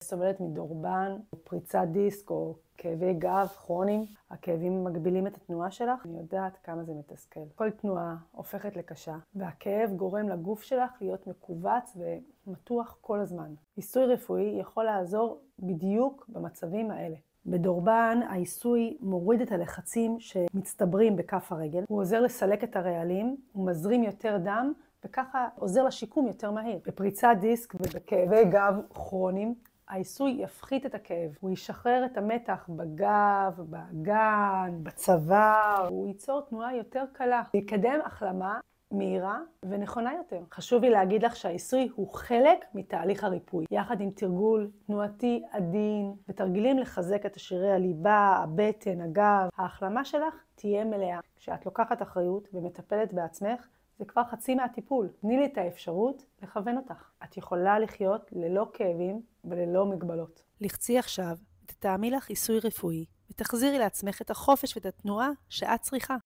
סובלת מדורבן, או פריצת דיסק, או כאבי גב כרוניים, הכאבים מגבילים את התנועה שלך, אני יודעת כמה זה מתסכל. כל תנועה הופכת לקשה, והכאב גורם לגוף שלך להיות מקובץ ומתוח כל הזמן. עיסוי רפואי יכול לעזור בדיוק במצבים האלה. בדורבן, העיסוי מוריד את הלחצים שמצטברים בכף הרגל, הוא עוזר לסלק את הרעלים, הוא מזרים יותר דם, וככה עוזר לשיקום יותר מהיר. בפריצת דיסק ובכאבי גב כרוניים, העיסוי יפחית את הכאב. הוא ישחרר את המתח בגב, באגן, בצוואר. הוא ייצור תנועה יותר קלה. יקדם החלמה מהירה ונכונה יותר. חשוב לי להגיד לך שהעיסוי הוא חלק מתהליך הריפוי. יחד עם תרגול תנועתי עדין ותרגילים לחזק את שרירי הליבה, הבטן, הגב. ההחלמה שלך תהיה מלאה. כשאת לוקחת אחריות ומטפלת בעצמך, זה כבר חצי מהטיפול. תני לי את האפשרות לכוון אותך. את יכולה לחיות ללא כאבים וללא מגבלות. לחצי עכשיו ותתאמי לך עיסוי רפואי ותחזירי לעצמך את החופש ואת התנועה שאת צריכה.